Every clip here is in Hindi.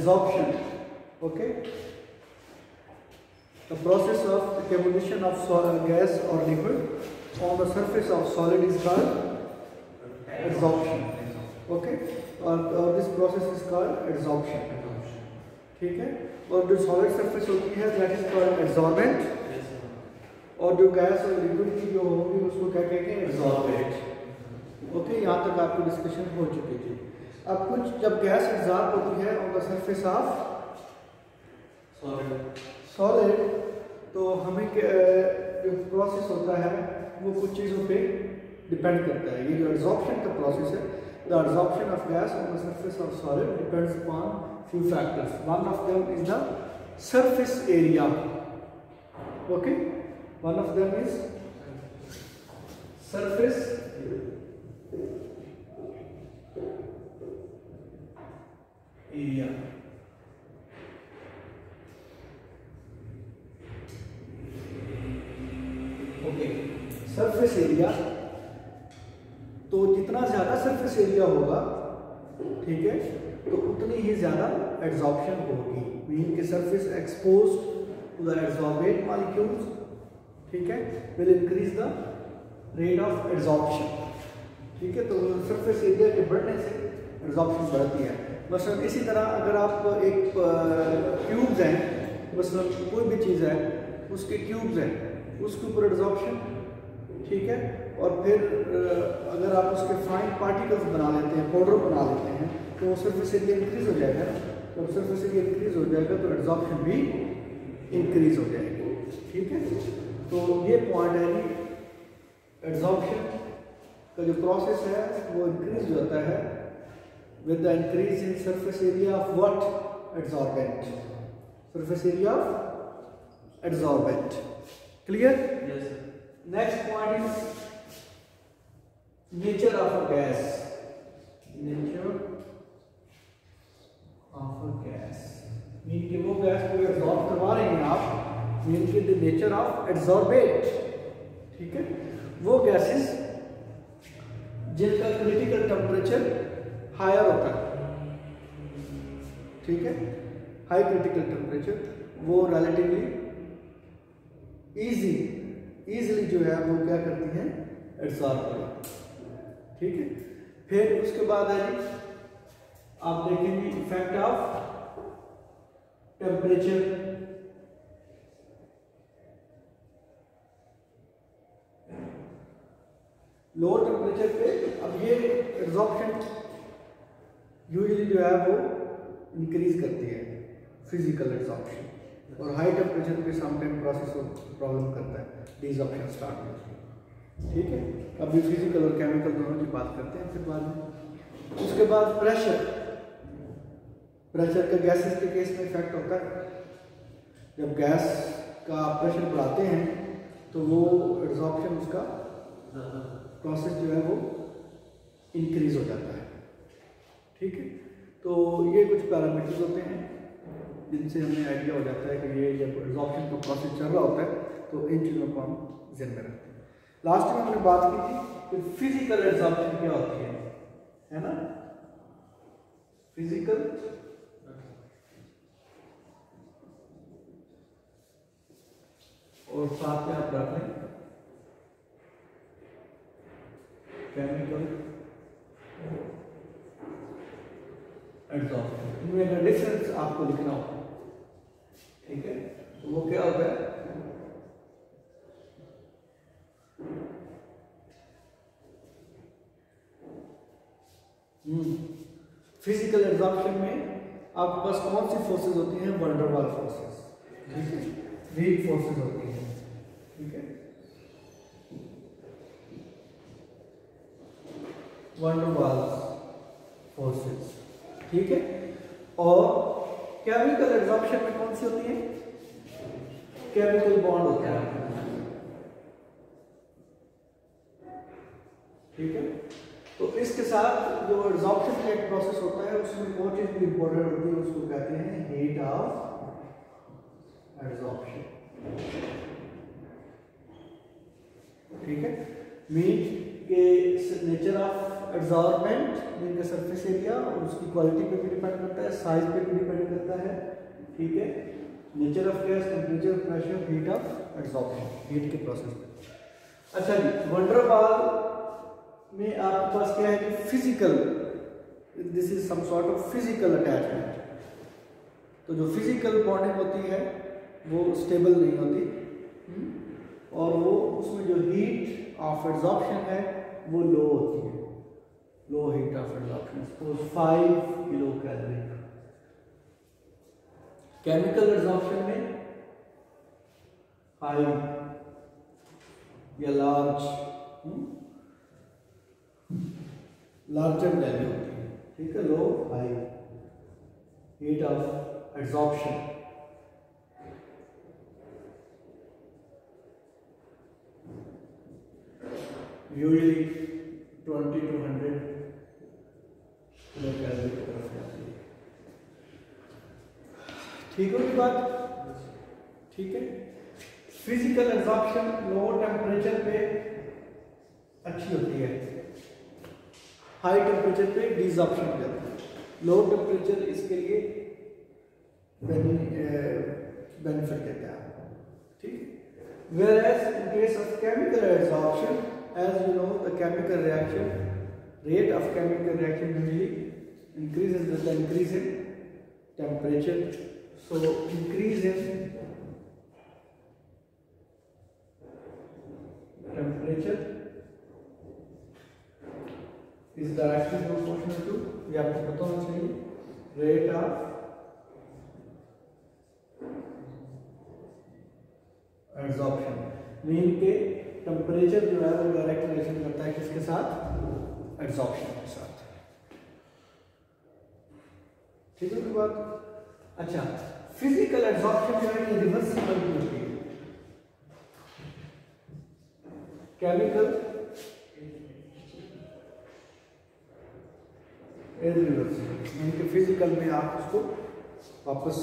adsorption. Okay, the process of accumulation of gas or liquid on the surface of solid is called adsorption. Okay, और this process is called adsorption. ठीक है, और जो सॉलिड सरफेस होती है दैट इज कॉल्ड एडसॉर्बेंट, और जो गैस और लिक्विड की जो होगी उसको क्या कहते हैं, एडसॉर्बेंट. ओके, यहाँ तक आपकी डिस्कशन हो चुकी थी. अब कुछ जब गैस एडसॉर्ब होती है on the surface of solid, तो हमें जो प्रोसेस होता है वो कुछ चीज़ों पे डिपेंड करता है. ये जो एडसॉर्प्शन का प्रोसेस है, the adsorption of gas on the surface of solid depends upon few factors. One of them is the surface area. Okay, one of them is surface area. Okay, surface area, तो जितना ज्यादा surface area होगा, ठीक है, तो उतनी ही ज़्यादा एडसॉर्प्शन होगी. मीन के surface exposed to the adsorbate molecules, ठीक है, will increase the rate of adsorption. ठीक है, तो सरफेस एरिया के बढ़ने से एडसॉर्प्शन बढ़ती है. मसलन इसी तरह अगर आप एक क्यूब्स हैं, मसलन कोई भी चीज़ है उसके क्यूब्स हैं, उसके ऊपर एडसॉर्प्शन, ठीक है, और फिर अगर आप उसके फाइन पार्टिकल्स बना लेते हैं, पाउडर बना लेते हैं, तो सरफेस एरिया इंक्रीज हो जाएगा. जब सरफेस एरिया इंक्रीज हो जाएगा तो एडसॉर्प्शन भी इंक्रीज हो जाएगी. ठीक है, तो ये पॉइंट है कि एडसॉर्प्शन का जो प्रोसेस है वो इंक्रीज हो जाता है with the increase in surface area of what, adsorbent. Surface area of adsorbent. Clear? Yes. Next point is nature of a gas. Nature of a gas mean कि वो गैस को एब्जॉर्ब करवा रहे हैं आप, मीन कि द नेचर ऑफ एब्जॉर्बेट. ठीक है, वो गैसेस जिनका क्रिटिकल टेम्परेचर हायर होता है, ठीक है, हाई क्रिटिकल टेम्परेचर, वो रिलेटिवली इजीली जो है वो क्या करती हैं, एब्जॉर्ब करती. ठीक है, फिर उसके बाद है आप देखेंगे effect of temperature. Lower temperature पे अब ये एब्जॉर्प्शन यूजुअली जो है वो इंक्रीज करती है, फिजिकल एब्जॉर्प्शन, और हाई टेम्परेचर पे समटाइम प्रोसेस प्रॉब्लम करता है, डिसॉर्प्शन स्टार्ट होती है. ठीक है, अभी फिजिकल और केमिकल दोनों की बात करते हैं फिर बाद में. उसके बाद प्रेशर का गैसेस के केस में इफेक्ट होता है. जब गैस का प्रेशर बढ़ाते हैं तो वो एब्जॉर्प्शन, उसका प्रोसेस जो है वो इंक्रीज हो जाता है. ठीक है, तो ये कुछ पैरामीटर्स होते हैं जिनसे हमें आइडिया हो जाता है कि ये जब एब्जॉर्प्शन का प्रोसेस चल रहा होता है तो इन चीज़ों को हम ध्यान में रखते हैं. लास्ट में हमने बात की थी कि फिजिकल एब्जॉर्प्शन क्या होती है ना, फिजिकल और साथ में आप रख लें केमिकल एब्जॉर्प्शन. इनमें अगर डिफरेंस आपको लिखना हो, ठीक है, तो वो क्या होता है, फिजिकल एब्जॉर्प्शन में आपके पास कौन सी फोर्सेस होती हैं, वैन डर वाल फोर्सेस, ठीक है, वीक फोर्सेस होती हैं. ठीक है, वैन डर वाल फोर्सेस. ठीक है, और केमिकल एब्जॉर्प्शन में कौन सी होती है, केमिकल बॉन्ड होता है. ठीक है, तो इसके साथ जो एब्जॉर्प्शन का एक प्रोसेस होता है उसमें वो चीज भी इंपॉर्टेंट होती है, उसको कहते हैं हीट ऑफ एब्जॉर्प्शन. ठीक है, मीन के नेचर ऑफ एब्जॉर्बेंट मीन का सरफेस एरिया और उसकी क्वालिटी पे भी डिपेंड करता है, साइज पे भी डिपेंड करता है, ठीक है। Nature of gas, temperature, pressure, heat of absorption, heat के प्रोसेस पे। अच्छा जी, वंडर बाल में आपके पास क्या है कि physical, this is some sort of physical attachment. तो जो फिजिकल बॉन्डिंग होती है वो स्टेबल नहीं होती, और वो उसमें जो हीट ऑफ एब्जॉर्प्शन है वो लो होती है, low heat of absorption, suppose 5 kilo calorie. Chemical absorption में 5 या लार्जर वैल्यू होती है, ठीक है, low high heat of absorption. Usually 20 to 100 kilo calorie की तरफ जाती है, ठीक है ये बात, ठीक है। फिजिकल एब्जॉर्प्शन लो टेम्परेचर पे अच्छी होती है, हाई टेम्परेचर पे डिसॉर्प्शन हो जाता है। लो टेम्परेचर इसके लिए बेनिफिट देता है, ठीक। whereas in case of chemical absorption, as you know, the chemical reaction rate of chemical reaction usually increases with the increase in temperature. So increase in temperature is directly proportional to, ये आपको पता होना चाहिए, rate of एब्जॉर्प्शन। मीन के टेम्परेचर जो है वो डायरेक्ट रिलेशन करता है किसके साथ, एब्जॉर्प्शन के साथ, ठीक है कोई बात। अच्छा, फिजिकल एब्जॉर्प्शन जो है ये रिवर्सिबल होती है, केमिकल इरिवर्सिबल, मीन के फिजिकल में आप उसको वापस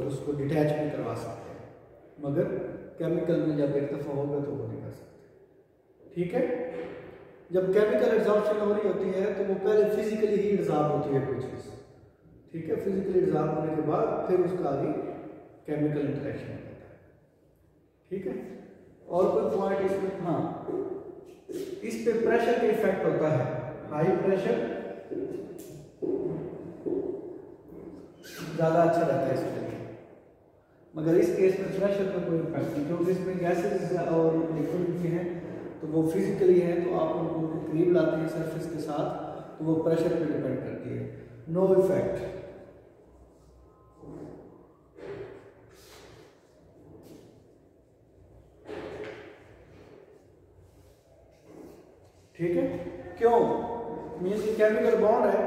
उसको डिटैच भी करवा सकते हैं, मगर केमिकल में जब एक दफा होगा तो वो नहीं कर सकते, ठीक है। जब केमिकल एब्जॉर्प्शन हो रही होती है तो वो पहले फिजिकली ही एब्जॉर्ब होती है कोई चीज, ठीक है, फिजिकली एब्जॉर्ब होने के बाद फिर उसका आगे केमिकल इंटरेक्शन हो जाता है, ठीक है। और कोई पॉइंट इसमें, हाँ, इस पे प्रेशर का इफेक्ट होता है, हाई प्रेशर ज्यादा अच्छा रहता है इसके लिए, मगर इस केस में प्रेशर का कोई इफेक्ट नहीं, क्योंकि इसमें गैसेस और लिक्विड भी हैं तो वो फिजिकली है, तो आप उनको करीब लाते हैं सरफेस के साथ तो वो प्रेशर पे डिपेंड करती है, नो इफेक्ट। ठीक है, क्यों, मीन्स केमिकल बॉन्ड है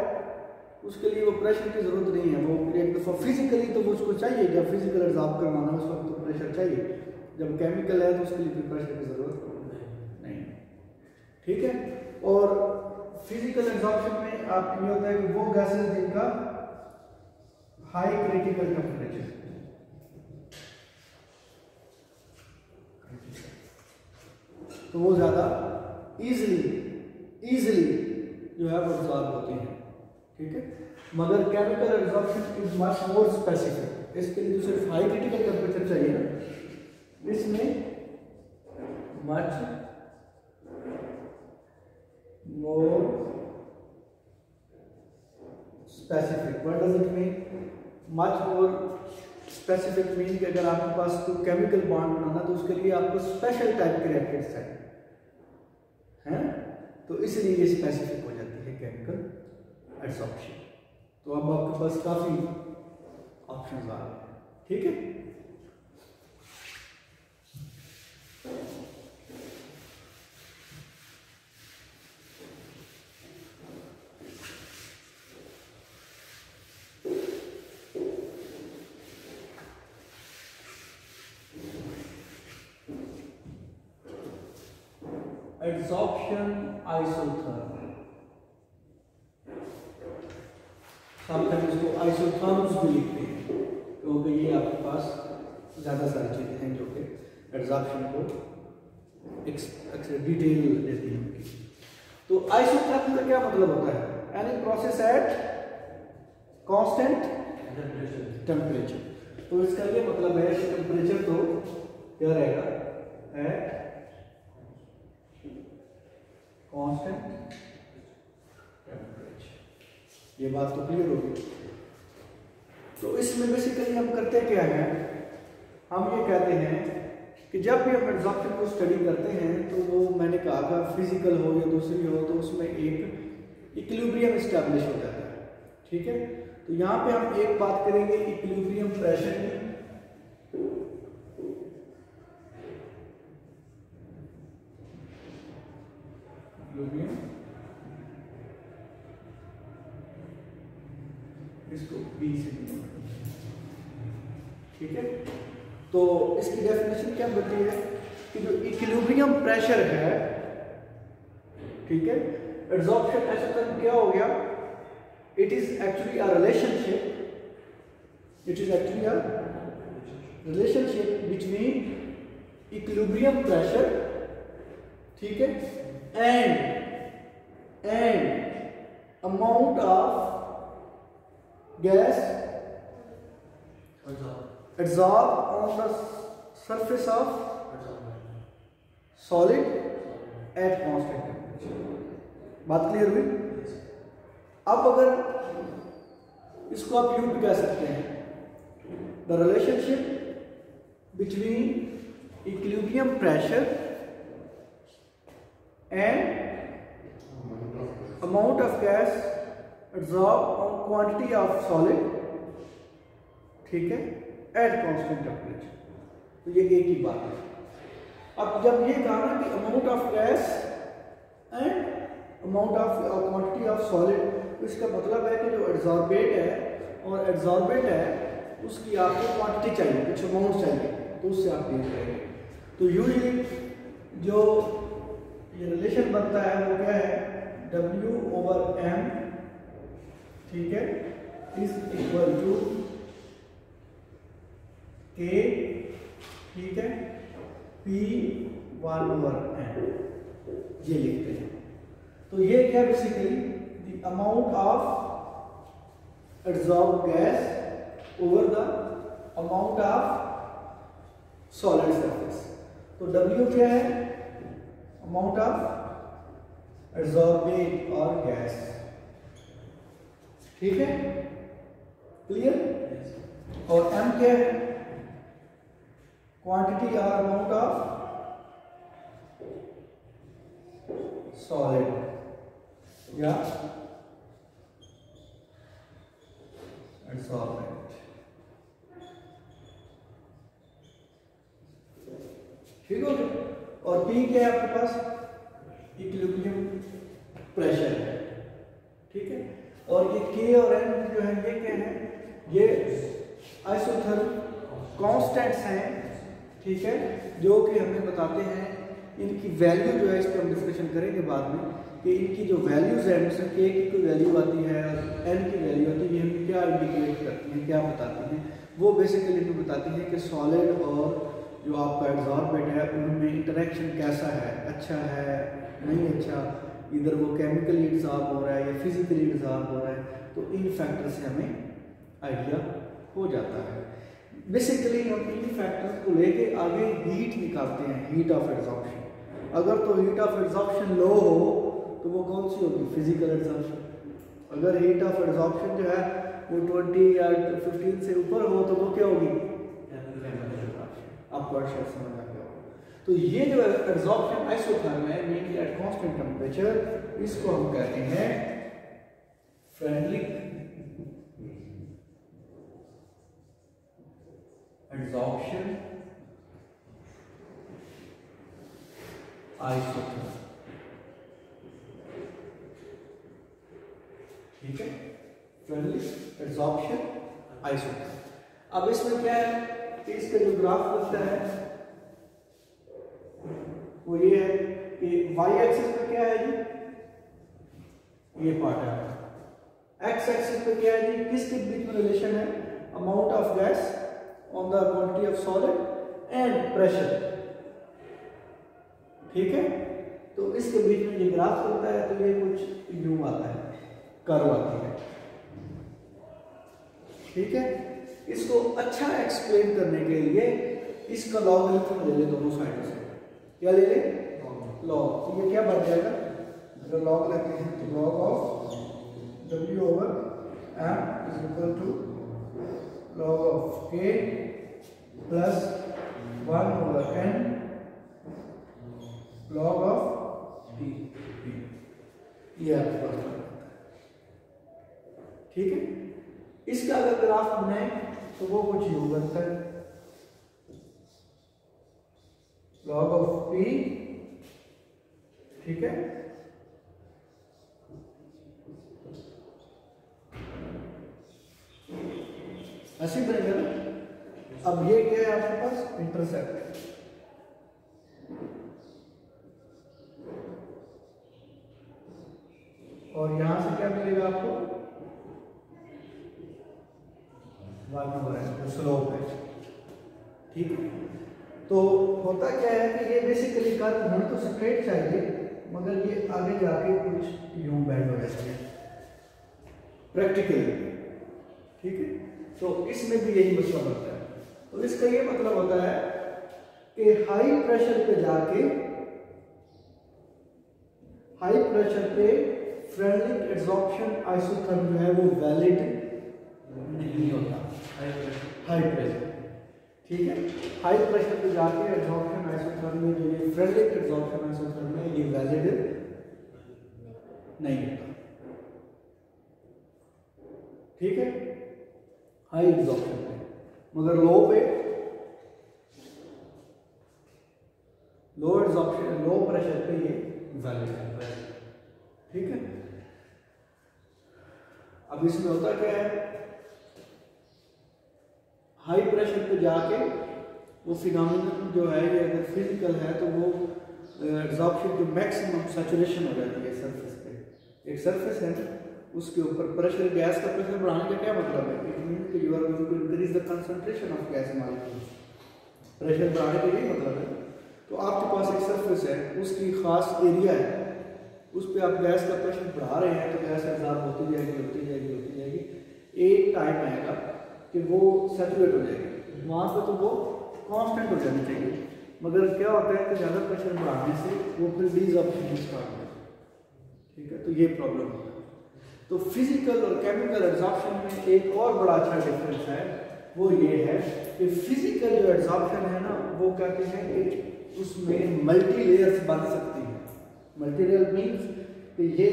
उसके लिए वो प्रेशर की जरूरत नहीं है, वो एक दफा फिजिकली तो वो उसको चाहिए, जब फिजिकल एब्जॉर्ब करवाना उस वक्त तो प्रेशर चाहिए, जब केमिकल है तो उसके लिए फिर प्रेशर की जरूरत नहीं, ठीक है। और फिजिकल एब्जॉर्प्शन में आप ये होता है कि वो गैसेस जिनका हाई क्रिटिकल टेम्परेचर, तो वो ज्यादा इजीली जो है वो एब्जॉर्ब होती है, ठीक है। मगर chemical absorption is much more specific, इसके लिए तो सिर्फ हाई क्रिटिकल टेम्परेचर चाहिए ना, इसमें much more specific. What does it mean, much more specific mean कि अगर आपके पास कोई केमिकल बॉन्ड बनाना तो उसके लिए आपको स्पेशल टाइप के रिएक्टेंट्स चाहिए, हैं, तो इसलिए ये स्पेसिफिक हो जाती है केमिकल एब्जॉर्प्शन। तो अब आपके पास काफी ऑप्शंस आ रहे हैं, ठीक है। एब्जॉर्प्शन आइसोथर्मल, समटाइम्स इसको आइसोथर्म्स भी लिखते हैं, क्योंकि ये आपके पास ज़्यादा सारी चीज़ें हैं जो कि एब्जॉर्प्शन को डिटेल देती हैं। तो आइसोथर्मल का क्या मतलब होता है? Any process at constant temperature. तो इसका ये मतलब है कि टेम्परेचर तो क्या रहेगा? At constant temperature. ये बात तो क्लियर होगी। तो इसमें बेसिकली हम करते क्या है, हम ये कहते हैं कि जब भी हम एब्जॉर्प्शन को स्टडी करते हैं तो वो मैंने कहा था फिजिकल हो या दूसरी हो तो उसमें एक इक्विलिब्रियम एस्टैब्लिश हो जाता है। ठीक है, तो यहाँ पे हम एक बात करेंगे इक्विलिब्रियम प्रेशर की। इसको बी से ठीक है, तो इसकी डेफिनेशन क्या बनती है कि जो इक्विलिब्रियम प्रेशर है, ठीक है, एब्जॉर्प्शन ऐसा तो क्या हो गया, it is actually a relationship, it is actually a relationship between equilibrium pressure, ठीक है, and amount of gas adsorb on the surface of solid at constant temperature। बात क्लियर हुई? अब अगर इसको आप यूं भी कह सकते हैं, the relationship between equilibrium pressure and amount of gas adsorb on quantity of solid, ठीक है, एट कांस्टेंट टेम्परेचर। तो ये एक ही बात है। अब जब ये कहा ना कि amount of gas and amount of quantity of solid, तो इसका मतलब है कि जो एड्सॉर्बेट है और एड्सॉर्बेट है उसकी आपको क्वांटिटी चाहिए, कुछ अमाउंट चाहिए, तो उससे आप डील करेंगे। तो यूजुअली जो ये रिलेशन बनता है वो क्या है, W/M, ठीक है, इज इक्वल टू K, ठीक है, P/1/N, ये लिखते हैं। तो ये क्या basically the amount of adsorb gas over the amount of solid surface. तो W क्या है, अमाउंट ऑफ एड्सॉर्बेट और गैस, ठीक है, क्लियर। और M क्या है, क्वांटिटी और अमाउंट ऑफ सॉलिड या एड्सॉर्बेंट, ठीक हो गया। और P क्या है आपके पास, इक्विलिब्रियम प्रेशर है, ठीक है। और ये K और N जो है ये क्या है, ये आइसोथर्मल कांस्टेंट्स हैं, ठीक है, जो कि हमें बताते हैं इनकी वैल्यू जो है, इस पर हम डिस्कशन करेंगे बाद में कि इनकी जो वैल्यूज है, जैसे K की कोई वैल्यू आती है और N की वैल्यू आती है, ये हमें क्या इंडिकेट करती हैं, क्या बताती हैं, वो बेसिकली हमें बताती हैं कि सॉलिड और जो आपका एड्सॉर्बेंट है उनमें इंटरेक्शन कैसा है, अच्छा है नहीं अच्छा, इधर वो केमिकली एड्सॉर्ब हो रहा है या फिजिकली एड्सॉर्ब हो रहा है, तो इन फैक्टर से हमें आइडिया हो जाता है। बेसिकली हम इन फैक्टर्स को लेके आगे हीट निकालते हैं, हीट ऑफ एड्सॉर्प्शन। अगर तो हीट ऑफ एड्सॉर्प्शन लो हो तो वो कौन सी होगी, फिजिकल एड्सॉर्प्शन। अगर हीट ऑफ एड्सॉर्प्शन जो है वो 20 या 15 से ऊपर हो तो वो क्या होगी, आपको अच्छा समझ आ गया होगा। तो ये जो एड्सॉर्प्शन आइसोथर्मल है, मेनली एट कांस्टेंट टेम्परेचर, इसको हम कहते हैं फ्रेंडली एड्सॉर्प्शन आइसोथर्मल, ठीक है, फ्रेंडली एड्सॉर्प्शन आइसोथर्मल। अब इसमें क्या है कि इसका जो ग्राफ बनता है वो ये है कि y एक्सिस पे क्या है जी, ये पार्ट है, x एक्सिस पे क्या है जी, किसके बीच में रिलेशन है, amount of gas on the quantity of solid and pressure, ठीक है। तो इसके बीच में ये ग्राफ चलता है तो ये कुछ यूं आता है, कर्व आती है। ठीक है, इसको अच्छा एक्सप्लेन करने के लिए इसका लॉगरिथम ले ले दोनों साइडों से। क्या ले ले? लॉग। तो ये क्या बन जाएगा? अगर लॉग लेते हैं तो log of w over m is equal to log of k plus 1 over n log of p। ये आपके पास बनता है। ठीक है, इसका अगर ग्राफ बनाए तो वो कुछ यूं बनता है, लॉग ऑफ p। ठीक है, ऐसे बनेगा ना। अब ये क्या है आपके पास? इंटरसेप्ट। और यहां से क्या मिलेगा आपको? 1 ओवर n, जो स्लोप है। ठीक है, तो होता क्या है कि ये बेसिकली कर्व हमें तो स्ट्रेट चाहिए, मगर ये आगे जाके कुछ यूं बेंड हो जाती है प्रैक्टिकली। ठीक है, तो इसमें भी यही मसला होता है। तो इसका ये मतलब होता है कि हाई प्रेशर पे जाके, हाई प्रेशर पे फ्रेनलिक एड्सॉर्प्शन आइसोथर्म जो है वो वैलिड नहीं होता। हाई प्रेशर, ठीक है, हाई प्रेशर पे जाके एड्सॉर्प्शन आइसोथर्म में जो ये फ्रेनलिक एड्सॉर्प्शन आइसोथर्म में ये वैलिड नहीं होता। ठीक है, हाई एड्सॉर्प्शन पे, मगर लो पे, लो एड्सॉर्प्शन, लो प्रेशर पे ये वैलिड है। ठीक है, अब इसमें होता क्या है? हाई प्रेशर पे जाके वो फिनोमिनन जो है ये अगर फिजिकल है तो वो एब्जॉर्प्शन जो मैक्सिमम सैचुरेशन हो जाती है सरफेस पे। एक सरफेस है ना, उसके ऊपर प्रेशर, गैस का प्रेशर बढ़ाने का क्या मतलब है? इट मींस कि you are going to increase the concentration of gas molecules. Pressure बढ़ाने का यही मतलब है। तो आपके पास एक सरफेस है, उसकी खास एरिया है, उस पर आप गैस का प्रेशर बढ़ा रहे हैं तो गैस एब्जॉर्ब होती जाएगी, होती जाएगी, होती जाएगी। एक टाइम आएगा कि वो सैचुरेट हो जाएगी, वहाँ पे तो वो कांस्टेंट हो जानी चाहिए। मगर क्या होता है कि ज़्यादा प्रेशर बढ़ाने से वो फिर डीज़ॉर्प्शन स्टार्ट हो जाता है। ठीक है, तो ये प्रॉब्लम होता है। तो फिजिकल और केमिकल एब्जॉर्प्शन में एक और बड़ा अच्छा डिफरेंस है, वो ये है कि फिजिकल जो एब्जॉर्प्शन है ना, वो कहते हैं कि उसमें मल्टी लेयर्स बन सकती हैं। मल्टी लेयर मीन्स कि ये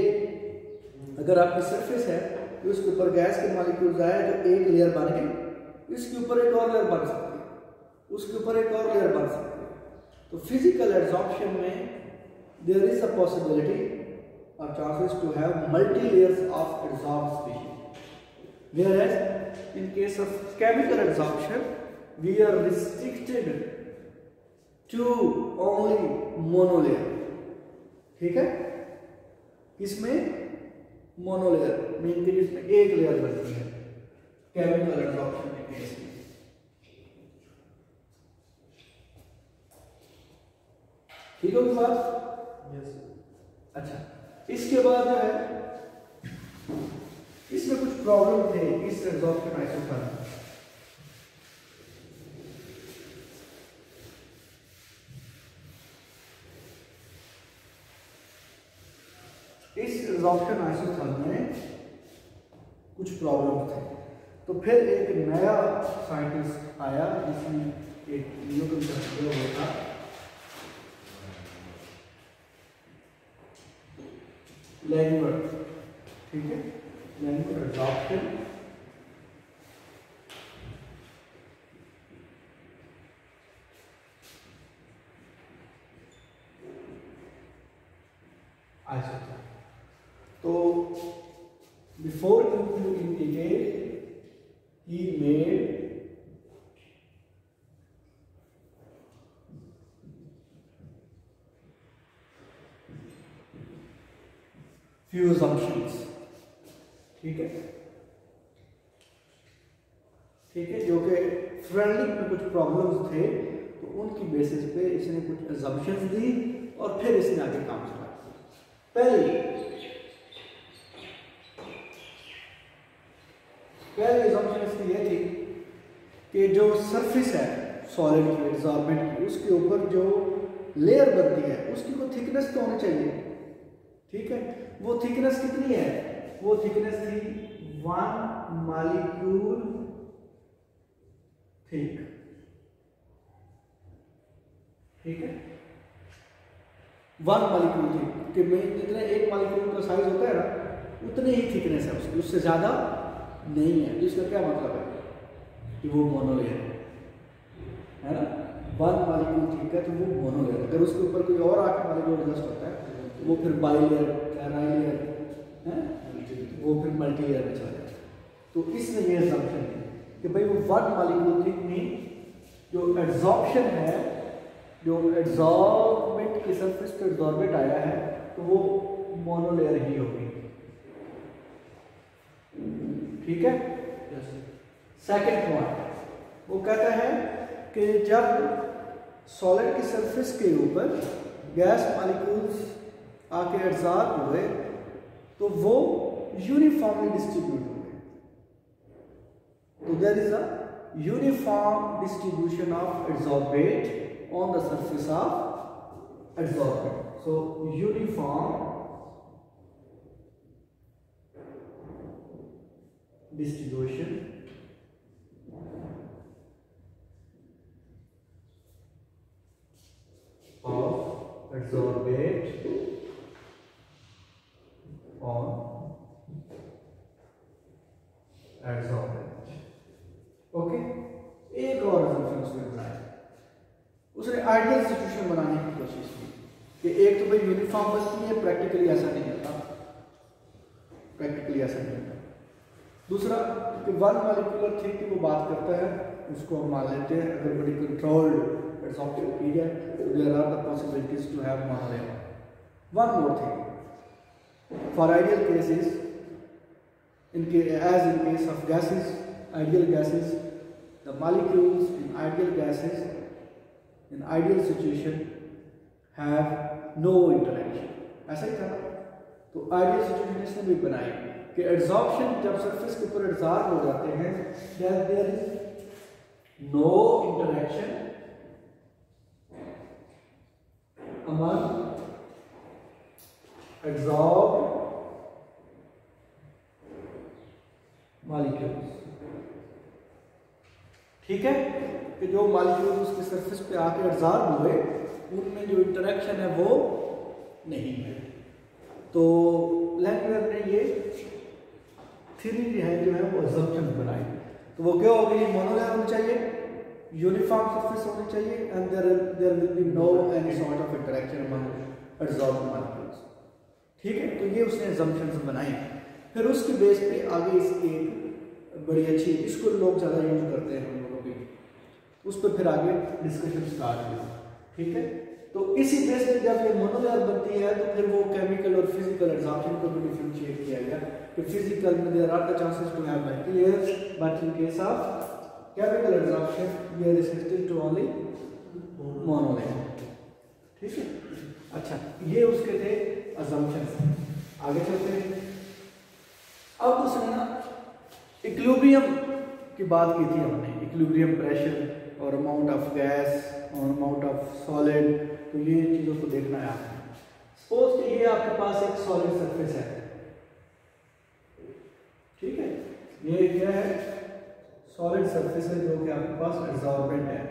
अगर आपकी सरफेस है तो उसके ऊपर गैस के मॉलिक्यूल्स आए तो एक लेयर बन गई, इसके ऊपर एक और लेयर बन सकती है, उसके ऊपर एक और लेयर बन सकती है। तो फिजिकल एब्जॉर्प्शन में there is a possibility or chances to have multi layers of adsorbed species, whereas in case of chemical adsorption we are restricted to only monolayer। ठीक है, इसमें मोनोलेयर मीन कि जिसमें एक लेयर बनती है केमिकल एड्सॉर्प्शन के केस में। ठीक है बात? यस। अच्छा, इसके बाद जो है इसमें कुछ प्रॉब्लम थे इस एड्सॉर्प्शन आइसोथर्म में। इस एड्सॉर्प्शन आइसोथर्म में कुछ प्रॉब्लम थे, तो फिर एक नया साइंटिस्ट आया जिसने एक न्यूटन का प्रयोग होता लैंगवर्थ। ठीक है, लैंगवर्थ एड्सॉर्प्शन आइसोथर्म। तो before going in detail, he made few assumptions। ठीक है, ठीक है, जो कि फ्रेनलिक में कुछ प्रॉब्लम्स थे तो उनकी बेसिस पे इसने कुछ assumptions दी और फिर इसने आगे काम स्टार्ट किया। पहली assumption इसकी ये थी कि जो सरफेस है सॉलिड की, एब्जॉर्बेंट की, उसके ऊपर जो लेयर बनती है उसकी कोई थिकनेस तो होनी चाहिए। ठीक है, वो थिकनेस कितनी है? वो थिकनेस थी 1 मॉलिक्यूल थिक। ठीक है, 1 मॉलिक्यूल थिक कि जितने एक मॉलिक्यूल का साइज होता है ना उतनी ही थिकनेस है उसकी, उससे ज्यादा नहीं है। तो इसका क्या मतलब है कि वो मोनोलेयर है ना, 1 मॉलिक्यूल ठीक है तो वो मोनोलेयर। अगर उसके ऊपर कोई और आके मॉलिक्यूल एडजस्ट होता है तो वो फिर बाइलेयर, ट्राइलेयर है, वो फिर मल्टीलेयर में चला जाता है। तो इसमें ये असम्पशन है कि भाई वो 1 मॉलिक्यूल थिक में जो एड्सॉर्प्शन है, जो एड्सॉर्बेंट की सरफेस पे एड्सॉर्बेंट आया है तो वो मोनोलेयर ही होगी। ठीक है, सेकंड पॉइंट वो कहता है कि जब सॉलिड की सरफेस के ऊपर गैस मॉलिक्यूल्स आके एड्सॉर्ब हुए तो वो यूनिफॉर्मली डिस्ट्रीब्यूट हो गए। तो there is a uniform distribution of adsorbate on the surface of adsorbent. So uniform distribution of adsorbate on adsorbent। Okay, एक और assumption उसने बनाया, उसने आइडियल सिचुएशन बनाने की कोशिश की कि एक तो भाई यूनिफॉर्म बनती है, प्रैक्टिकली ऐसा नहीं होता, प्रैक्टिकली ऐसा नहीं होता। दूसरा कि 1 मॉलिक्यूलर थिक की वो बात करता है, उसको हम मान लेते हैं अगर बड़ी कंट्रोल्ड एड्सॉर्प्शन पीरियड तो there are the possibilities to have monolayer. One more thing, for ideal cases as in case of gases, ideal gases, the molecules in ideal gases in ideal situation have no interaction। ऐसा ही था ना, तो आइडियल सिचुएशन इसने भी बनाई कि एड्सॉर्प्शन जब सरफेस के ऊपर एड्सॉर्ब हो जाते हैं then there is no interaction among adsorbed molecules। ठीक है, कि जो मॉलिक्यूल उसके सरफेस पे आके एड्सॉर्ब हुए उनमें जो इंटरेक्शन है वो नहीं है। तो लैंगमुयर ने ये थ्योरी जो है वो असम्पशन बनाई। तो वो क्या हो गई, मोनोलेयर होनी चाहिए, यूनिफॉर्म सरफेस होनी चाहिए and there will be no any sort of interaction among adsorbed molecules. ठीक है, तो ये उसने असम्पशंस बनाई। फिर उसके बेस पे आगे इसकी बड़ी अच्छी, इसको लोग ज़्यादा यूज करते हैं हम लोगों भी, उस पर फिर आगे डिस्कशन स्टार्ट हुई। ठीक है, तो इसी बेस पे जब ये मोनोलेयर बनती है तो फिर वो केमिकल और फिजिकल एड्सॉर्प्शन को भी डिफरेंशिएट किया गया कि फिजिकल में there are the chances to have multilayers but in case of chemical adsorption we are restricted to only monolayer. ठीक है, अच्छा ये उसके थे असम्पशन। आगे चलते हैं। अब उसने ना इक्विलिब्रियम की बात की थी हमने, इक्विलिब्रियम प्रेशर और अमाउंट ऑफ गैस और अमाउंट ऑफ सॉलिड, तो ये चीज़ों को देखना है आपने। सपोज कि ये आपके पास एक सॉलिड सरफेस है, ठीक है, ये क्या है, सॉलिड सरफेस है जो कि आपके पास एड्सॉर्बेंट है।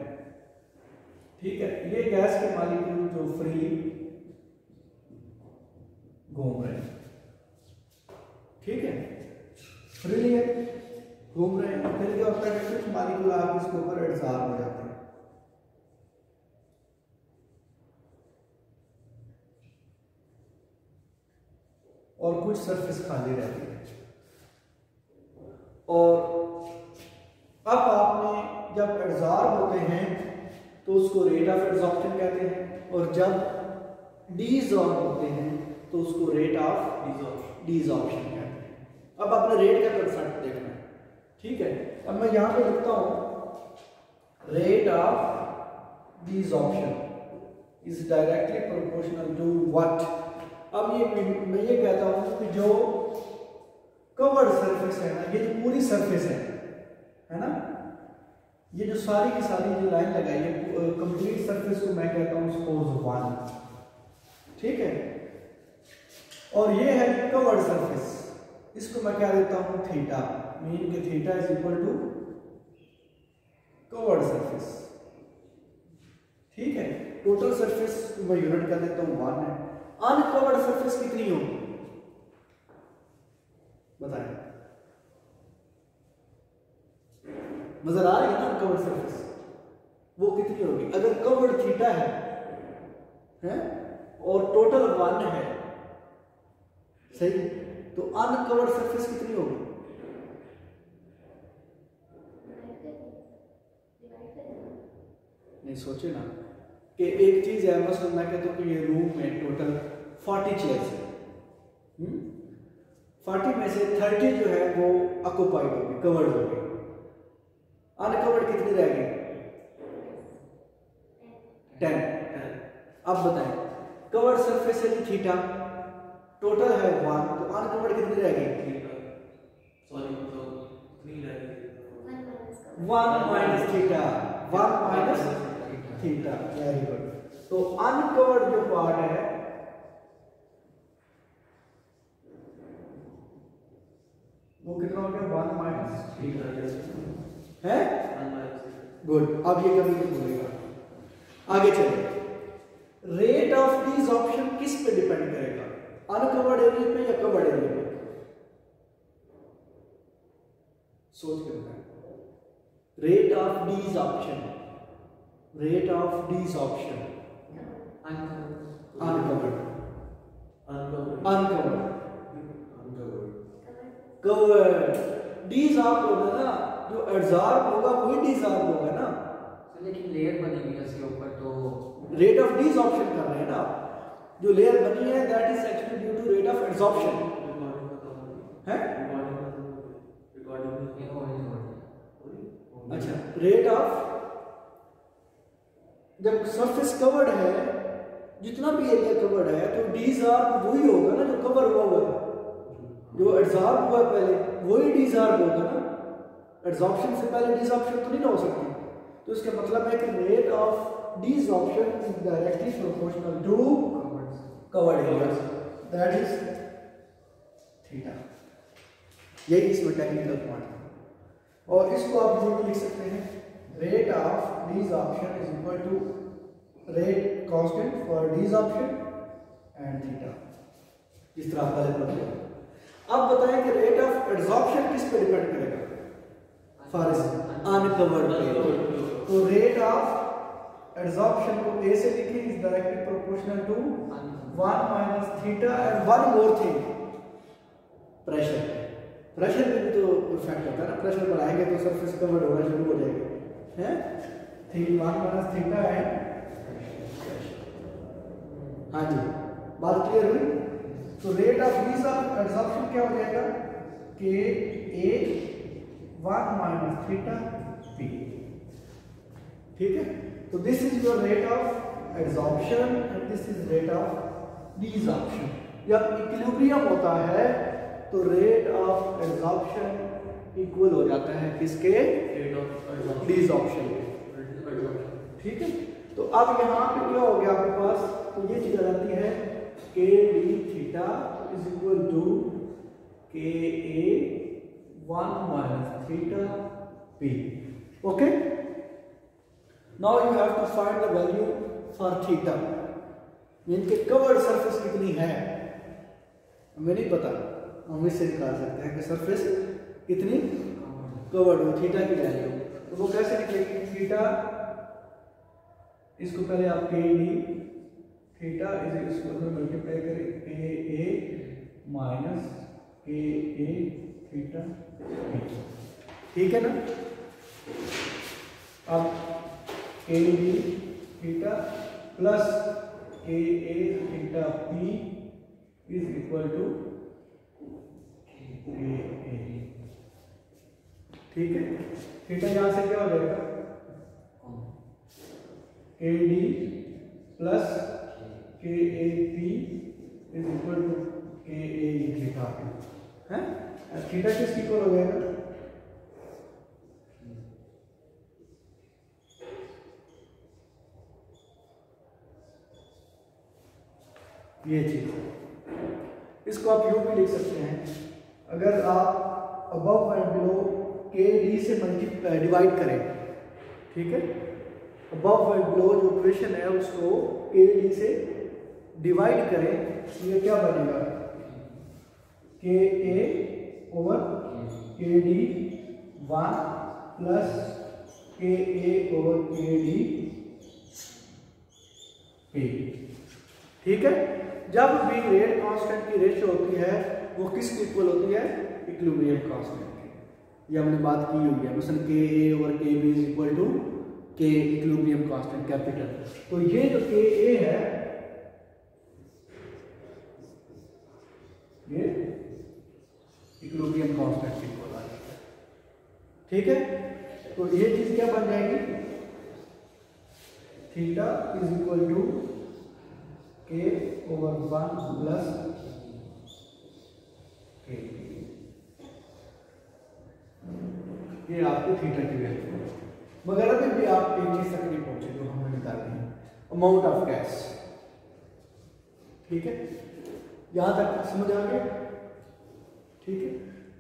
ठीक है, ये गैस के मॉलिक्यूल जो फ्रीली घूम रहे हैं, ठीक है, फ्रीली है, घूम रहे हैं। फिर क्या होता है कि कुछ मॉलिक्यूल आप इसके ऊपर एड्सॉर्ब हो जाते हैं और कुछ सरफेस खाली रहती है। और अब आपने जब एड्सॉर्ब होते हैं तो उसको रेट ऑफ एड्सॉर्प्शन कहते हैं, और जब डीसॉर्ब होते हैं तो उसको रेट ऑफ डीसॉर्प्शन कहते हैं। अब आपने रेट का कंसेप्ट देखना है। ठीक है, अब मैं यहां पे लिखता हूं rate of desorption is directly proportional to what. अब मैं ये कहता हूं कि जो कवर्ड सरफेस है ना, ये जो पूरी सरफेस है ना, ये जो सारी की सारी जो लाइन लगाई है कंप्लीट सरफेस को मैं कहता हूं सपोज 1, ठीक है। और ये है कवर्ड सरफेस, इसको मैं क्या देता हूं थीटा, मीन के theta is equal to covered surface, ठीक है। टोटल सरफेस मैं यूनिट कर देता हूं 1 है। अनकवर्ड सरफेस कितनी होगी बताएं, नजर आ रही है ना अनकवर्ड सरफेस, वो कितनी होगी? अगर कवर्ड थीटा है और टोटल 1 है, सही, तो अनकवर्ड सरफेस कितनी होगी? नहीं सोचे ना कि एक चीज है, मसलन मैं कहता हूं कि ये रूम में टोटल 40 चेयर्स है, 40 में से 30 जो है वो ऑक्युपाइड होगी, कवर्ड होगी, अनकवर्ड कितनी रहेगी? 10। अब बताएं, कवर्ड सरफेस है थीटा, टोटल है 1, तो अनकवर्ड कितनी रहेगी? 1 minus theta, 1 minus theta, very good. तो अनकवर्ड जो पार्ट है वो कितना हो गया? 1 माइनस थीटा है, गुड। अब ये कभी नहीं भूलेगा। आगे चलिए, रेट ऑफ डिसऑर्प्शन किस पे डिपेंड करेगा? अनकवर्ड एरिया पे या कवर्ड एरिया पे? सोच के बताएं। Rate of desorption, rate of desorption, uncovered, uncovered, covered. Desorb होगा ना, जो एब्जॉर्ब होगा वही डिसऑर्ब होगा ना, लेकिन लेयर बनी हुई है इसके ऊपर, तो रेट ऑफ डिसऑर्प्शन कर रहे हैं ना, जो लेयर बनी है that is actually due to rate of absorption है। अच्छा, रेट ऑफ, जब सरफेस कवर्ड है, जितना भी एरिया कवर्ड है, तो डिसऑर्ब वही होगा ना जो कवर हुआ हुआ है, जो एब्जॉर्ब हुआ पहले वही डिसऑर्ब होगा ना, एब्जॉर्प्शन से पहले डिसऑर्प्शन तो नहीं हो सकती। तो इसका मतलब है कि rate of desorption is directly proportional to covered area, that is theta. यही इसमें टेक्निकल पॉइंट है। और इसको आप यूं लिख सकते हैं, rate of desorption is equal to rate constant for desorption and theta, जिस तरह आप पहले पढ़ लिया। अब बताएं कि रेट ऑफ एब्जॉर्प्शन किस पे डिपेंड करेगा? फॉर अनकवर्ड पे। तो रेट ऑफ एब्जॉर्प्शन को ए से लिखें, is directly proportional to 1 minus theta and one more thing, pressure. Pressure में भी तो इफेक्ट होता है ना, प्रेशर बढ़ाएंगे तो सरफेस कवर्ड होना शुरू हो जाएगा, है 1 माइनस थीटा एंड, हाँ जी, बात क्लियर हुई? तो रेट ऑफ एब्जॉर्प्शन क्या हो जाएगा कि ए 1 माइनस थीटा पी, ठीक है। तो this is your rate of absorption and this is rate of desorption. जब इक्विलिब्रियम होता है तो रेट ऑफ एब्जॉर्प्शन इक्वल हो जाता है किसके? डिसऑर्प्शन के, ठीक है। तो अब यहाँ पे क्या हो गया आपके पास? तो ये चीज आ जाती है K D theta is equal to K A 1 minus theta P, okay. Now you have to find the value for theta, mean के कवर्ड सरफेस कितनी है हमें नहीं पता, हम इससे निकाल सकते हैं कि सरफेस कितनी कवर्ड हो, थीटा की वैल्यू। तो वो कैसे निकलेगी? थीटा, इसको पहले आप के डी थीटा इज इसको मल्टीप्लाई करें के ए माइनस के ए थीटा, ठीक है ना। अब के D theta plus K A theta P is equal to K A, ठीक है। थीटा यहां से क्या हो जाएगा? के D plus K A P is equal to K A theta है। थीटा किसकी इक्वल हो जाएगा? ये चीज, इसको आप यूं भी लिख सकते हैं, अगर आप अबव एंड बिलो के डी से डिवाइड करें, ठीक है, अबव एंड बिलो जो इक्वेशन है उसको के डी से डिवाइड करें, ये क्या बनेगा? के ए ओवर के डी 1 प्लस के ए ओवर के डी पी, ठीक है। जब भी रेट कांस्टेंट की रेशियो होती है वो किसकी इक्वल होती है? इक्विलिब्रियम कांस्टेंट की। ये हमने बात की हुई है, मसलन के ए ओवर के बी इज इक्वल टू के इक्विलिब्रियम कांस्टेंट कैपिटल। तो ये जो के ए है ये इक्विलिब्रियम कांस्टेंट की इक्वल आ जाता है, ठीक है। तो ये चीज क्या बन जाएगी? थीटा इज इक्वल टू के ओवर 1 प्लस के, ये आपको थीटा की वैल्यू है। मगर अभी भी आप एक चीज तक नहीं पहुंचे जो हमने निकाली है, अमाउंट ऑफ गैस, ठीक है। यहां तक समझ आ गया, ठीक है।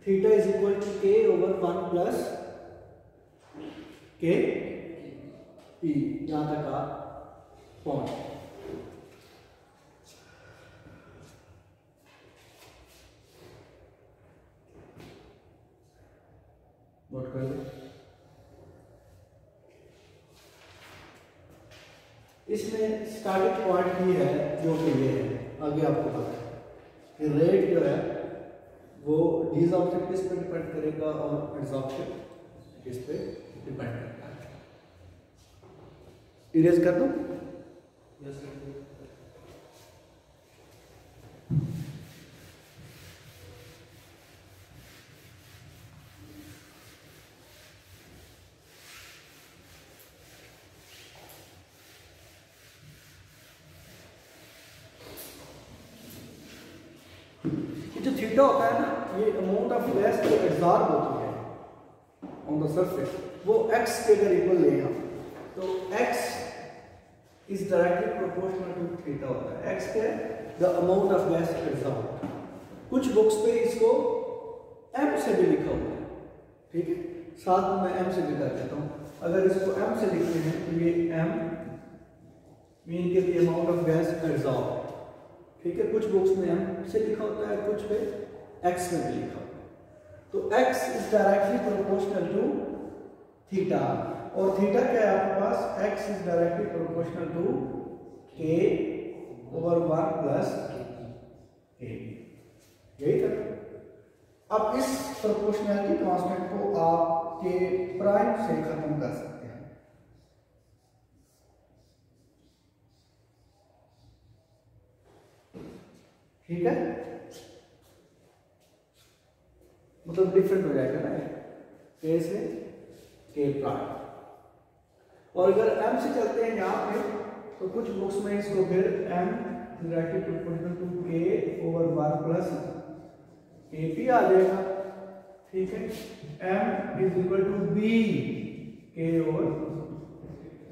थीटा इज इक्वल टू के ओवर 1 प्लस के पी, यहां तक आप पहुंच। नोट कर लो, इसमें स्टार्टिंग पॉइंट ही है जो कि ये है, आगे आपको पता है कि रेट जो है वो डिसऑर्प्शन किस पे डिपेंड करेगा और एब्जॉर्प्शन किस पे डिपेंड करता है। इरेज कर दूं? Yes sir. जो थीटा होता है ना, ये अमाउंट ऑफ गैस जो एब्जॉर्ब होती है ऑन द सरफेस, वो x के अगर इक्वल ले हम तो x is directly proportional to theta होता है। x क्या है? The amount of gas absorb. कुछ बुक्स पे इसको m से भी लिखा हुआ है, ठीक है, साथ में मैं m से भी कर देता हूँ। अगर इसको m से लिखते हैं तो ये m मीन के the amount of gas absorb, ठीक है। कुछ बुक्स में m से लिखा होता है, कुछ पे x में भी लिखा होता है। तो x is directly proportional to theta, और थीटा क्या है आपके पास? x is directly proportional to k over 1 plus k, यही था। अब इस प्रोपोर्शनैलिटी कांस्टेंट को आप k प्राइम से खत्म कर सकते हैं, ठीक है। मतलब डिफरेंट हो जाएगा ना, k से k प्राइम। और अगर m से चलते हैं यहाँ पे तो कुछ बुक्स में इसको फिर m directly proportional to k over 1 plus kp आ जाएगा, ठीक है। m is equal to b k over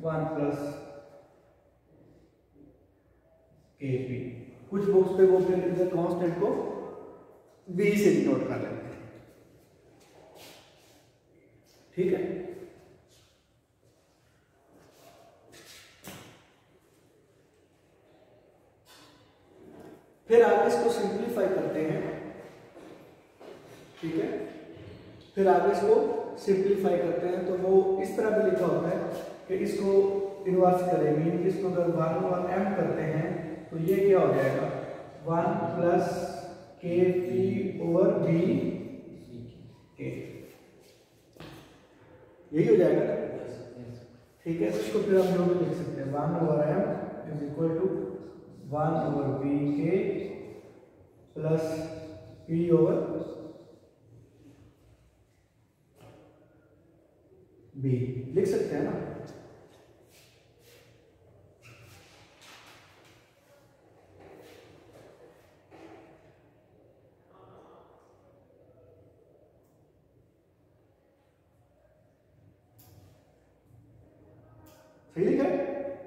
1 plus kp। कुछ बुक्स पे वो फिर इधर कांस्टेंट को b से डिनोट कर लेते हैं, ठीक है। फिर आगे इसको सिंप्लीफाई करते हैं, ठीक है। फिर आगे इसको सिंप्लीफाई करते हैं तो वो इस तरह भी लिखा होता है कि इसको इन्वर्स करेंगे, इसको अगर 1 ओवर m करते हैं तो ये क्या हो जाएगा? 1 प्लस के पी ओवर बी के, यही हो जाएगा ना, ठीक है। तो इसको फिर हम लोग लिख सकते हैं 1 over m is equal to 1 over B K plus P over B, लिख सकते हैं ना। सही लिखा है?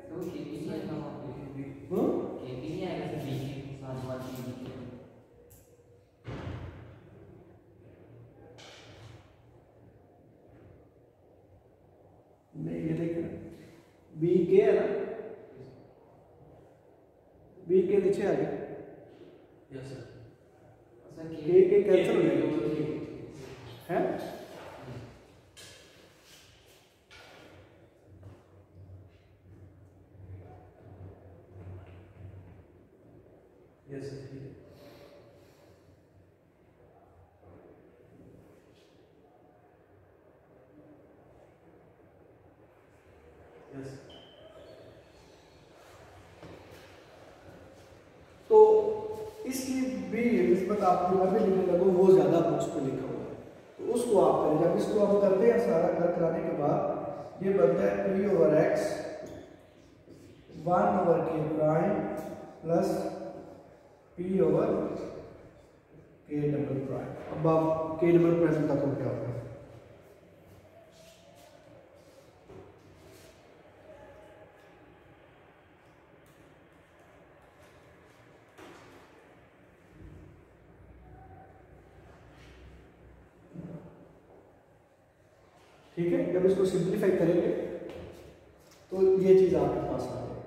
तो के भी नहीं आएगा वहाँ पे, हाँ? के भी नहीं आएगा सर, बी के साथ बात की नहीं, ये देखना बी के है ना, बी के नीचे आ गया, यस सर। के कैंसिल हो जाएगा है। यस सर, ठीक है। यस। तो इसकी भी निस्बत आप जो अभी लिखने लगो वो ज़्यादा बुक्स पे लिखा हुआ है, तो उसको आप करें। जब इसको आप करते हैं सारा कर कराने के बाद ये बनता है पी ओवर एक्स 1 ओवर के प्राइम प्लस पी ओवर के डबल प्राइम। अब आप के डबल प्राइम का तो क्या होगा? ठीक है, जब इसको सिंप्लीफाई करेंगे तो ये चीज आपके पास आ जाएगी।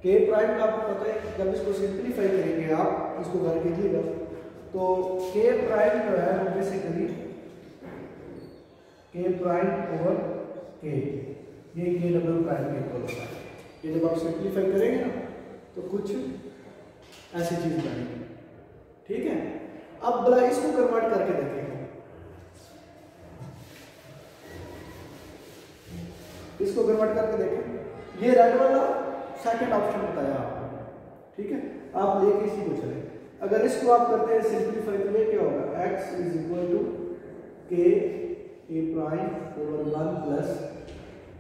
के प्राइम का आपको पता है, जब इसको सिंप्लीफाई करेंगे आप इसको कर कीजिएगा तो के प्राइम जो है वो बेसिकली के प्राइम ओवर के, ये के डबल प्राइम के इक्वल होता है। ये जब आप सिंप्लीफाई करेंगे ना तो कुछ ऐसी चीज बनेगी। ठीक है, अब बड़ा इसको कन्वर्ट करके देखेंगे। इसको कन्वर्ट करके देखें, ये रेड वाला सेकंड ऑप्शन बताया आपको। ठीक है, आप लेके इसी को चले। अगर इसको आप करते हैं सिंप्लीफाई तो ये क्या होगा? x is equal to K A prime over 1 plus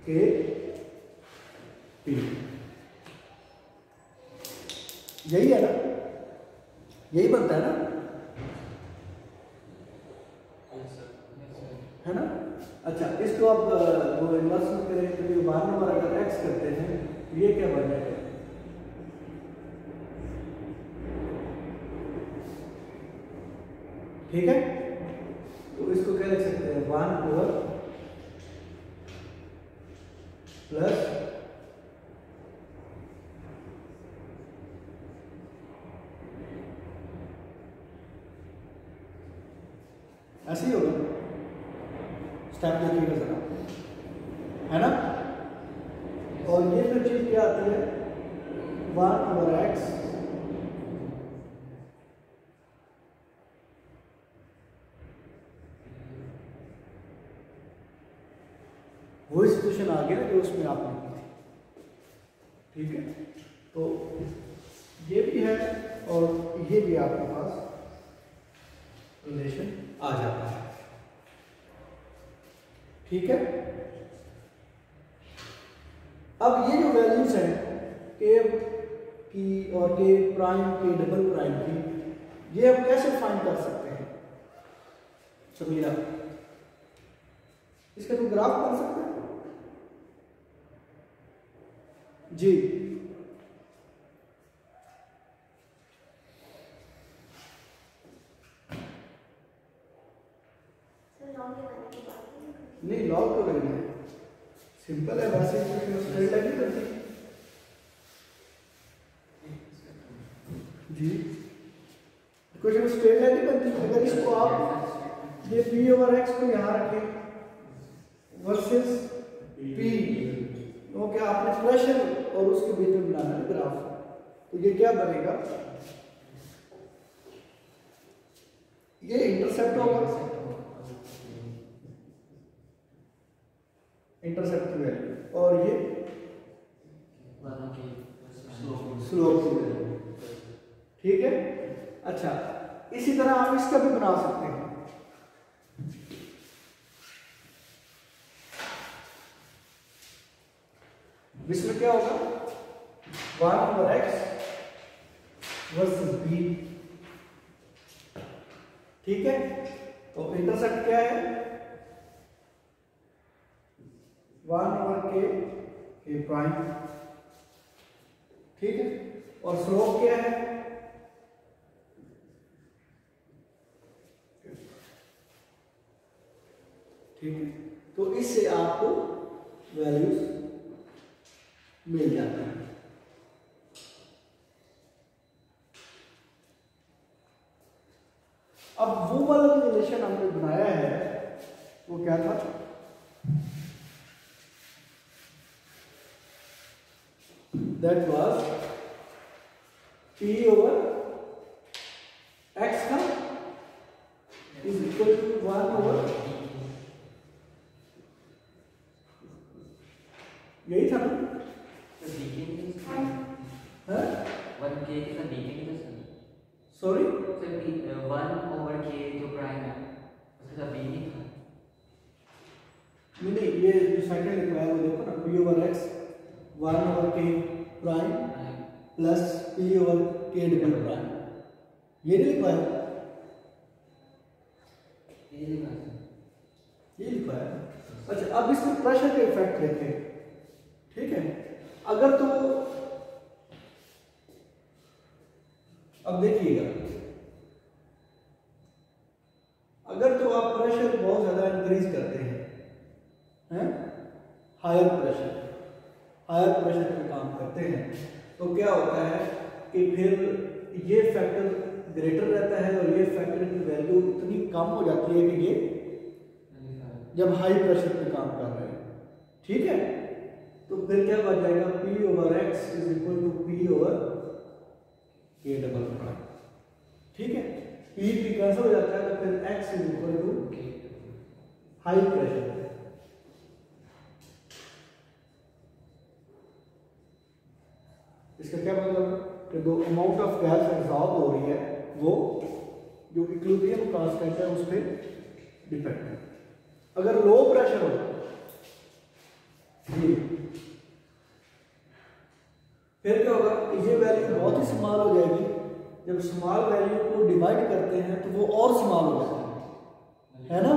के पी। यही है ना, यही बनता है ना, है ना? अच्छा, इसको आप वो इन्वर्स में करें तो ये 1 नंबर अगर x करते हैं तो ये क्या बन जाएगा? ठीक है, तो इसको क्या लिख सकते हैं? 1 ओवर प्लस ऐसे ही होगा। स्टेप देखिएगा जरा, है ना? और ये फिर चीज क्या आती है? 1 ओवर एक्स वो सिचुएशन आ गया जो उसमें आपने की थी। ठीक है, तो ये भी है और ये भी आपके पास रिलेशन आ जाता है। ठीक है, अब ये जो वैल्यूज हैं के की और के प्राइम के डबल प्राइम की, ये हम कैसे फाइंड कर सकते हैं? समीरा, इसका कोई ग्राफ बन सकता है? जी, नहीं लॉग तो लगना है, सिंपल है। वैसे स्ट्रेट लाइन नहीं करती जी, क्वेश्चन स्ट्रेट लाइन नहीं बनती। अगर इसको आप ये पी ओवर एक्स को यहाँ रखें वर्सेस पी, तो क्या आपने प्रेशर और उसके बीच में बनाना है ग्राफ, तो ये क्या बनेगा? ये इंटरसेप्ट होगा, इंटरसेप्ट की वैल्यू, और ये स्लोप की वैल्यू। ठीक है, अच्छा, इसी तरह आप इसका भी बना सकते हैं। इसमें क्या होगा? 1 ओवर एक्स वर्सेस बी। ठीक है, तो इंटरसेप्ट क्या है? 1 ओवर के के प्राइम, ठीक है। और स्लोप क्या है, ठीक है। तो इससे आपको वैल्यूज मिल जाता है। अब वो वाला रिलेशन हमने बनाया है वो क्या था, that was P over x का इज इक्वल टू 1 ओवर, यही था ना, सॉरी 1 over k जो प्राइम है उसका b नहीं था। नहीं, ये जो सेकंड लिखा है वो देखो ना, p over x 1 over k prime plus p over k double prime, ये नहीं लिखा है, ये लिखा है। अच्छा, अब इसमें प्रेशर का इफेक्ट देखें, ठीक है। अगर तो अब देखिएगा, अगर तो आप प्रेशर बहुत ज्यादा इंक्रीज करते हैं, हायर प्रेशर पे काम करते हैं, तो क्या होता है कि फिर ये फैक्टर ग्रेटर रहता है और ये फैक्टर की वैल्यू इतनी कम हो जाती है कि ये जब हाई प्रेशर पे काम कर रहे हैं, ठीक है। तो फिर क्या बन जाएगा, P over x is equal to P over k double prime, ठीक है। P कैंसिल हो जाता है तो फिर x is equal to high pressure, इसका क्या मतलब है कि जो अमाउंट ऑफ गैस एब्जॉर्ब हो रही है वो जो इक्विलिब्रियम कांस्टेंट है उस पर डिपेंड है। अगर लो प्रेशर हो जी, फिर क्या होगा, ये वैल्यू बहुत ही स्मॉल हो जाएगी। जब स्मॉल वैल्यू को डिवाइड करते हैं तो वो और स्मॉल हो जाता है ना,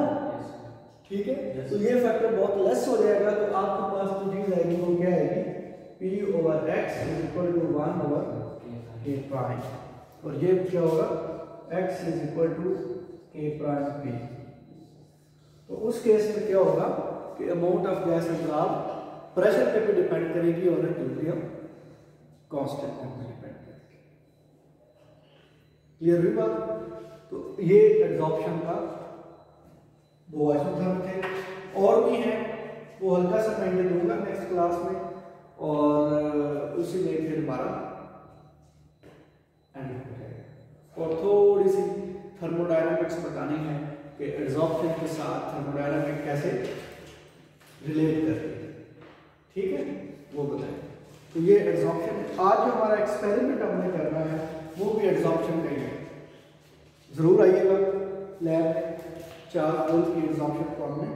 ठीक है। तो ये फैक्टर बहुत लेस हो जाएगा, तो आपके पास जो चीज आएगी वो क्या आएगी, P over x is equal to 1 over k prime, और ये क्या होगा, x is equal to k prime p। तो उस केस में क्या होगा कि amount of gas absorb pressure पे डिपेंड करेगी और इक्विलिब्रियम कांस्टेंट पे डिपेंड करेगी। क्लियर हुई बात। तो ये एब्जॉर्प्शन का दो आइसोथर्म थे, और भी हैं, वो हल्का सा मैं दूंगा नेक्स्ट क्लास में, और उसी में फिर हमारा एंड हो जाएगा। और थोड़ी सी थर्मोडायनामिक्स बतानी है कि एब्जॉर्प्शन के साथ थर्मोडायनामिक कैसे रिलेट करती है, ठीक है, वो बताएं। तो ये एब्जॉर्प्शन, आज जो हमारा एक्सपेरिमेंट हमने करना है वो भी एब्जॉर्प्शन का ही है। जरूर आइएगा लैब में, 4 रोल की एब्जॉर्प्शन को हमने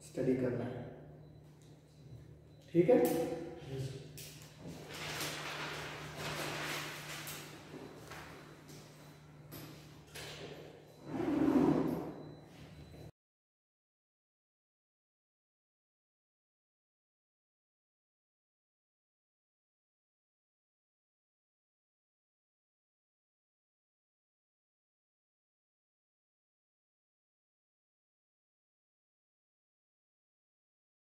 स्टडी करना है, ठीक है।